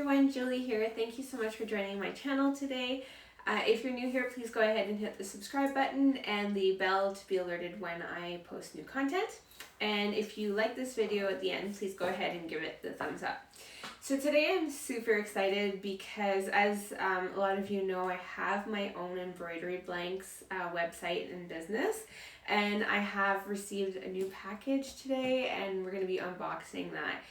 everyone, Julie here. Thank you so much for joining my channel today. If you're new here, please go ahead and hit the subscribe button and the bell to be alerted when I post new content. And if you like this video at the end, please go ahead and give it the thumbs up. So today I'm super excited because as a lot of you know, I have my own embroidery blanks website and business. And I have received a new package today and we're going to be unboxing that.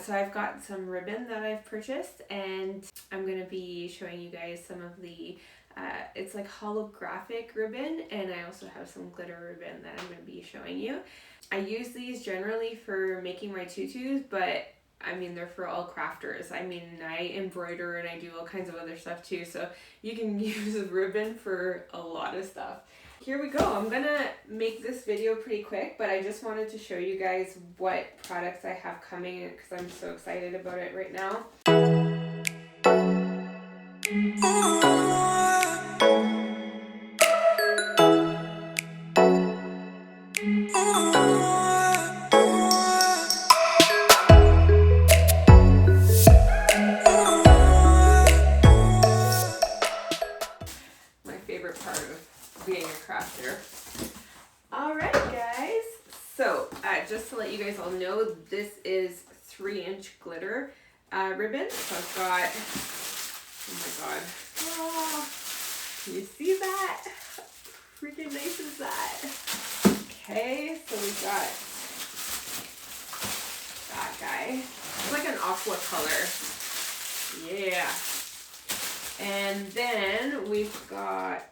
So I've got some ribbon that I've purchased and I'm going to be showing you guys some of the, it's like holographic ribbon, and I also have some glitter ribbon that I'm going to be showing you. I use these generally for making my tutus, but I mean, they're for all crafters. I mean, I embroider and I do all kinds of other stuff too, so you can use a ribbon for a lot of stuff. Here we go. I'm gonna make this video pretty quick, but I just wanted to show you guys what products I have coming because I'm so excited about it right now. My favorite part of being a crafter. Alright guys, so just to let you guys all know, this is 3-inch glitter ribbon. So I've got, oh my god, oh, can you see that? How freaking nice is that? Okay, so we got that guy. It's like an aqua color. Yeah. And then we've got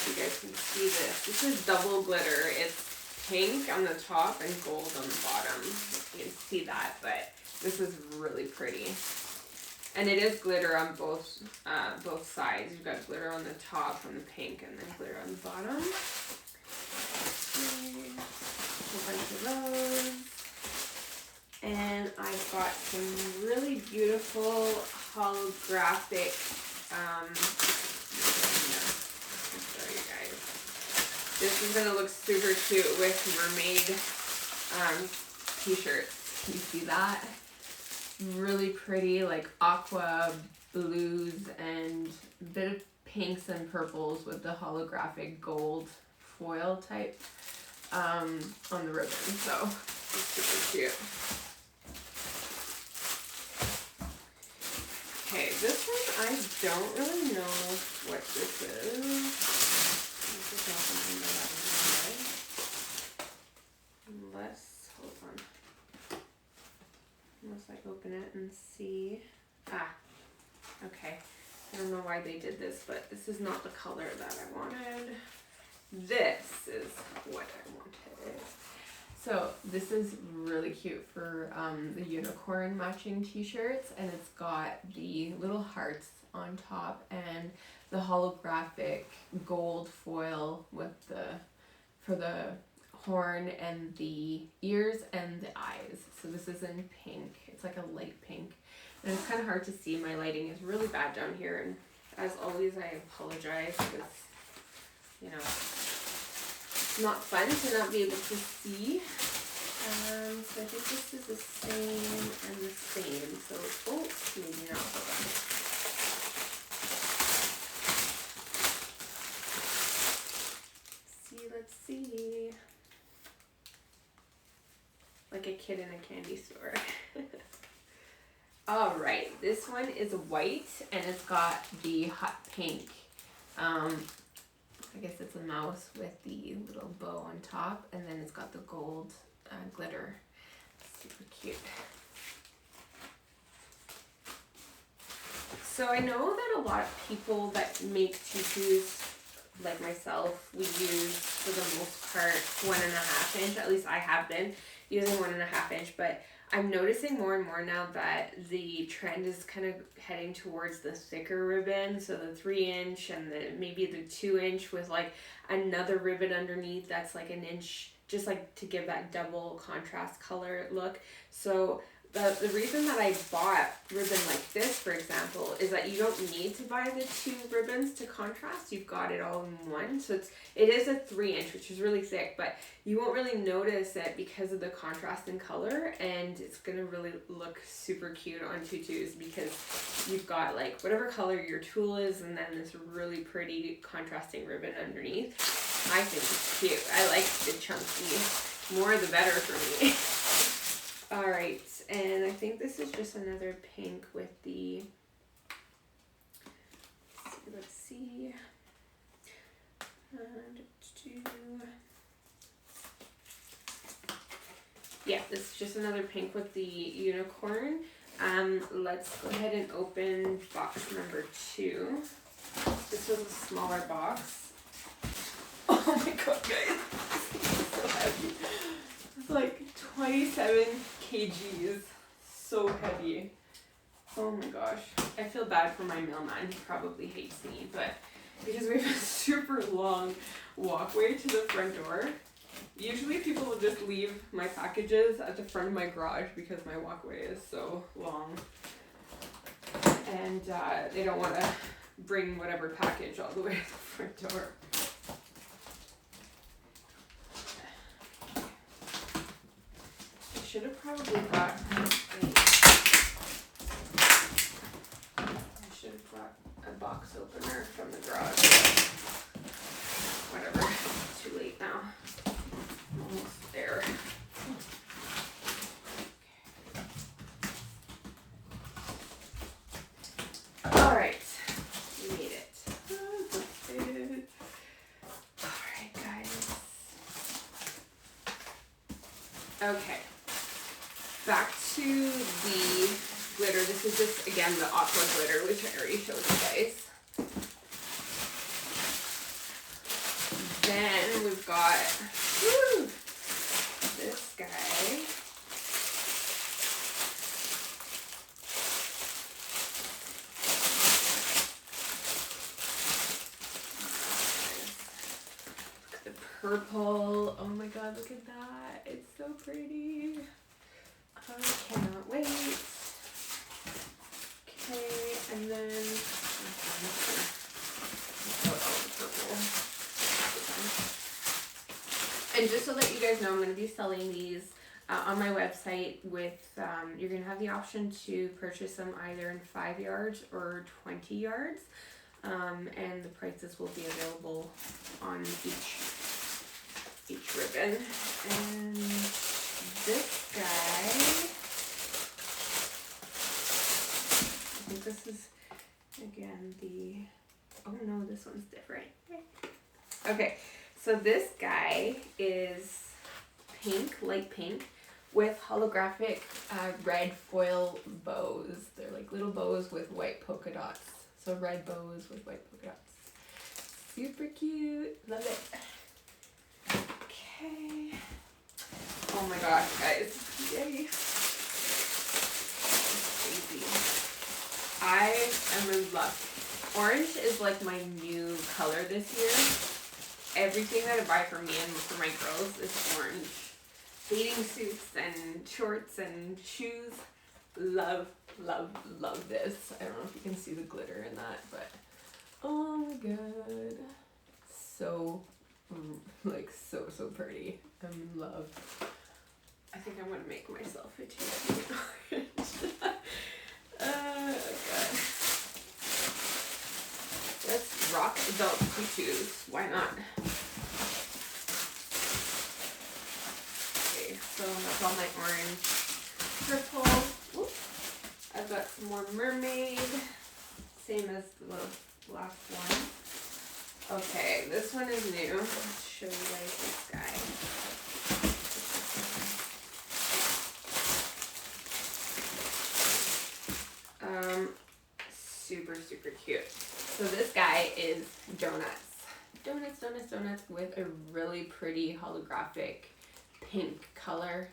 you guys can see this. This is double glitter. It's pink on the top and gold on the bottom. You can see that, but this is really pretty. And it is glitter on both sides. You've got glitter on the top on the pink and then glitter on the bottom. Okay. A whole bunch of those. And I've got some really beautiful holographic this is going to look super cute with mermaid t-shirts. Can you see that? Really pretty, like aqua blues and a bit of pinks and purples with the holographic gold foil type on the ribbon. So it's super cute. Okay, this one I don't really know what this is. Unless I open it and see. Okay. I don't know why they did this, but this is not the color that I wanted. This is what I wanted. So this is really cute for the unicorn matching t-shirts, and it's got the little hearts on top and the holographic gold foil with for the horn and the ears and the eyes. So this is in pink. It's like a light pink. And it's kind of hard to see. My lighting is really bad down here. And as always, I apologize because, you know, it's not fun to not be able to see. So I think this is the same and the same. So, oh, maybe not. Hold on. Let's see. Like a kid in a candy store. Alright, this one is white and it's got the hot pink. I guess it's a mouse with the little bow on top, and then it's got the gold glitter. Super cute. So I know that a lot of people that make tutus, like myself, we use for the most part 1.5 inch. At least I have been using 1.5 inch, but I'm noticing more and more now that the trend is kind of heading towards the thicker ribbon. So the 3-inch and maybe the 2-inch with like another ribbon underneath that's like 1 inch, just like to give that double contrast color look. So the reason that I bought ribbon like this, for example, is that you don't need to buy the 2 ribbons to contrast. You've got it all in one. So it is a 3-inch, which is really thick, but you won't really notice it because of the contrast in color, and it's gonna really look super cute on tutus because you've got like whatever color your tulle is, and then this really pretty contrasting ribbon underneath. I think it's cute. I like the chunky. More the better for me. All right, and I think this is just another pink with the, let's see. Yeah, this is just another pink with the unicorn. Let's go ahead and open box number 2. This was a smaller box. Oh my god, guys, this is so heavy. It's like 27 kgs, so heavy. Oh my gosh, I feel bad for my mailman. He probably hates me, but because we have a super long walkway to the front door, usually people will just leave my packages at the front of my garage because my walkway is so long, and they don't want to bring whatever package all the way to the front door. Should have probably brought a box opener from the garage. Whatever, it's too late now. I'm almost there. All right, we made it. All right, guys. Okay. Back to the glitter. This is just, again, the aqua glitter, which I already showed you guys. Then we've got this guy. Look at the purple. Oh my god, look at that. It's so pretty. I cannot wait. Okay, and then and just so that you guys know, I'm going to be selling these on my website with, you're going to have the option to purchase them either in 5 yards or 20 yards, and the prices will be available on each ribbon. And this guy, I think this is, again, the, oh no, this one's different. Okay, so this guy is pink, light pink, with holographic red foil bows. They're like little bows with white polka dots. So red bows with white polka dots. Super cute, love it. Okay. Oh my gosh, guys. Yay. Crazy. I am in love. Orange is like my new color this year. Everything that I buy for me and for my girls is orange. Bathing suits and shorts and shoes. Love, love, love this. I don't know if you can see the glitter in that, but oh my god. So, like, so pretty. I'm in love. I think I'm gonna make myself a tutu orange. Oh god. Let's rock adult tutus. Why not? Okay, so that's all my orange. Purple. Whoop. I've got some more mermaid. Same as the last one. Okay, this one is new. Let's show you guys this guy. Super cute. So this guy is donuts. Donuts with a really pretty holographic pink color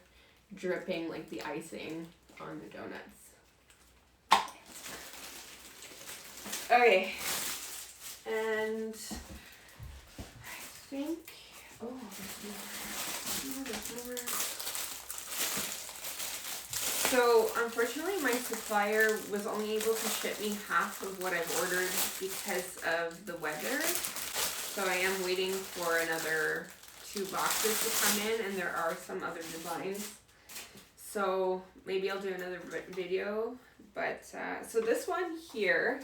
dripping like the icing on the donuts. Okay. And I think, oh, there's more. So unfortunately my supplier was only able to ship me half of what I've ordered because of the weather. So I am waiting for another 2 boxes to come in, and there are some other designs. So maybe I'll do another video. But so this one here,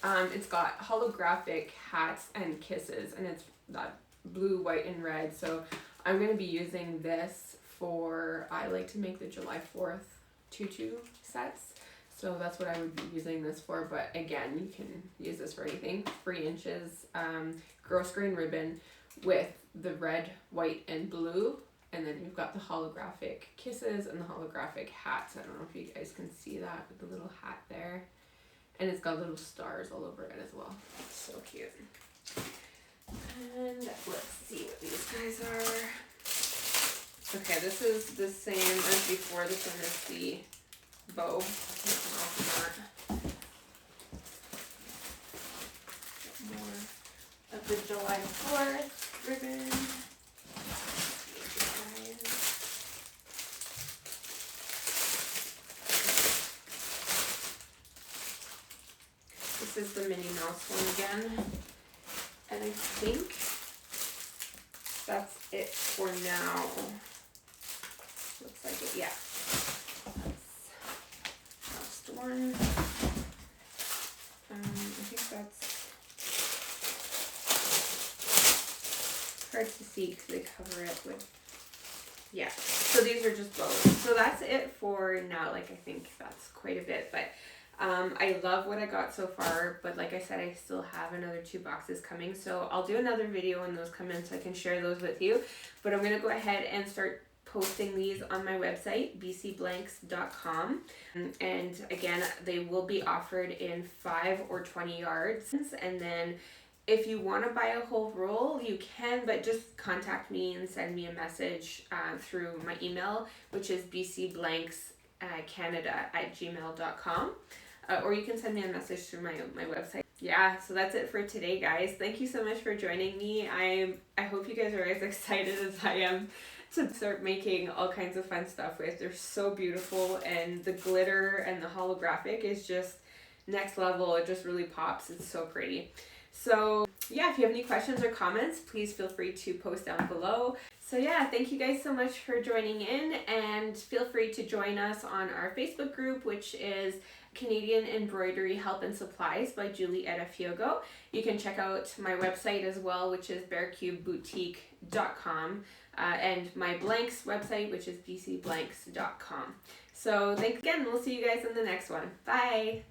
it's got holographic hats and kisses, and it's that blue, white, and red. So I'm going to be using this for, I like to make the July 4th tutu sets. So that's what I would be using this for. But again, you can use this for anything. 3 inches gross grain ribbon with the red, white, and blue. And then you've got the holographic kisses and the holographic hats. I don't know if you guys can see that with the little hat there. And it's got little stars all over it as well. So cute. And let's see what these guys are. Okay, this is the same as before. This one is the bow. More of the July 4th ribbon. This is the Minnie Mouse one again. And I think that's it for now. Looks like it, yeah. That's last one. I think that's hard to see because they cover it with, yeah. So these are just bows. So that's it for now. Like, I think that's quite a bit, but I love what I got so far, but like I said, I still have another 2 boxes coming, so I'll do another video when those come in so I can share those with you. But I'm going to go ahead and start posting these on my website, bcblanks.com, and again, they will be offered in 5 or 20 yards, and then if you want to buy a whole roll, you can, but just contact me and send me a message through my email, which is bcblankscanada@gmail.com. Or you can send me a message through my website. Yeah, so that's it for today, guys. Thank you so much for joining me. I hope you guys are as excited as I am to start making all kinds of fun stuff with. They're so beautiful, and the glitter and the holographic is just next level. It just really pops. It's so pretty. So yeah, if you have any questions or comments, please feel free to post down below. So yeah, thank you guys so much for joining in, and feel free to join us on our Facebook group, which is Canadian Embroidery Help and Supplies by Julie Edafiogho. You can check out my website as well, which is bearcubeboutique.com, and my blanks website, which is bcblanks.com. So thanks again. We'll see you guys in the next one. Bye!